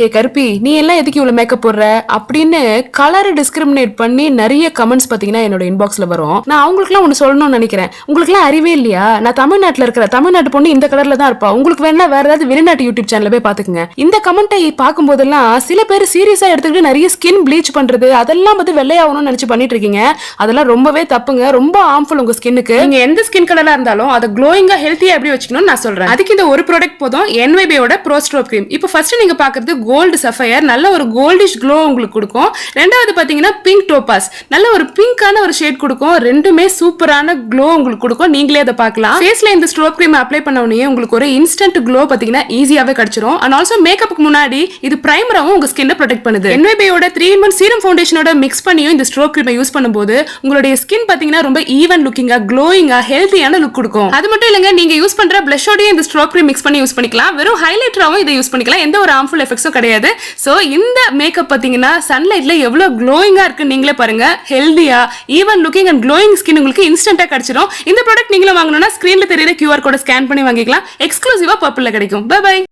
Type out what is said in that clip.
ஏ கருப்பி, நீ எல்லாம் எதுக்கு இவ்வளவு மேக்கப் போடுற அப்படின்னு கலர் டிஸ்கிரிமினேட் பண்ணி நிறைய கமெண்ட்ஸ் பாத்தீங்கன்னா என்னோட இன்பாக்ஸ்ல வரும். நான் அவங்களுக்குலாம் ஒன்னு சொல்லணும்னு நினைக்கிறேன். உங்களுக்குலாம் அறிவே இல்லையா? நான் தமிழ்நாட்டுல இருக்கிற தமிழ்நாட்டு பொண்ணு இந்த கலர்ல தான் இருப்பா. உங்களுக்கு வேணா வேற ஏதாவது வெளிநாட்டு யூடியூப் சேனல்ல போய் பாத்துக்கங்க. இந்த கமெண்ட்டை பார்க்கும் போதெல்லாம் சில பேர் சீரியஸா எடுத்துக்கிட்டு நிறைய ஸ்கின் ப்ளீச் பண்றது அதெல்லாம் வந்து வெள்ளையாகணும்னு நினைச்சு பண்ணிட்டு இருக்கீங்க. அதெல்லாம் ரொம்பவே தப்புங்க. ரொம்ப ஹார்ம்ஃபுல் உங்க ஸ்கின்னுக்கு. நீங்க எந்த ஸ்கின் கலரா இருந்தாலும் அதை க்ளோயிங்கா ஹெல்த்தியா எப்படி வச்சுக்கணும்னு நான் சொல்றேன். அதுக்கு இந்த ஒரு ப்ராடக்ட் போதும், NYB ஓட ப்ரோ ஸ்ட்ரோப் கிரீம். இப்போ ஃபர்ஸ்ட் நீங்க பாக்குறது கோல்டு சஃபயர், நல்ல ஒரு கோல்டிஷ் க்ளோ உங்களுக்கு கொடுக்கும். ரெண்டாவது பாத்தீங்கன்னா பிங்க் டோபாஸ், நல்ல ஒரு பிங்கான ஒரு ஷேட் கொடுக்கும். ரெண்டுமே சூப்பரான க்ளோ உங்களுக்கு கொடுக்கும். நீங்களே அதை பார்க்கலாம். ஃபேஸ்ல இந்த ஸ்ட்ரோப் கிரீம் அப்ளை பண்ண உடனே உங்களுக்கு ஒரு இன்ஸ்டன்ட் க்ளோ பாத்தீங்கன்னா ஈஸியாவே கிடைச்சிரும். அண்ட் ஆல்சோ மேக்கப்புக்கு முன்னாடி இது பிரைமராவும் உங்க ஸ்கின்னை ப்ரொடெக்ட் பண்ணுது. NYB ஓட 3-in-1 சீரம் ஃபவுண்டேஷனோட மிக்ஸ் பண்ணியும் இந்த ஸ்ட்ரோப் கிரீமை யூஸ் பண்ணும்போது உங்களுடைய ஸ்கின் பாத்தீங்கன்னா ரொம்ப ஈவன் லுக்கிங்கா, க்ளோயிங்கா, ஹெல்த்தியான லுக் கொடுக்கும். அது மட்டும் இல்லங்க, நீங்க யூஸ் பண்ற பிளஷோடய இந்த ஸ்ட்ரோப் கிரீம் மிக்ஸ் பண்ணி யூஸ் பண்ணிக்கலாம். வெறும் ஹைலைட்டராவும் இதை யூஸ் பண்ணிக்கலாம். எந்த ஒரு ஹார்ம்ஃபுல் எஃபெக்ட்ஸும் கிடையாது. சோ இந்த மேக்கப் பாத்தீங்கன்னா சன்லைட்ல எவ்வளவு க்ளோயிங்கா இருக்கு நீங்களே பாருங்க. ஹெல்தியா, even looking and glowing skin உங்களுக்கு இன்ஸ்டன்ட்டா கிடைச்சிடும். இந்த ப்ராடக்ட் நீங்களும் வாங்கணும்னா ஸ்கிரீன்ல தெரியுற QR கோட ஸ்கேன் பண்ணி வாங்கிக்கலாம். எக்ஸ்க்ளூசிவா பர்பிள்ல கிடைக்கும். Bye by.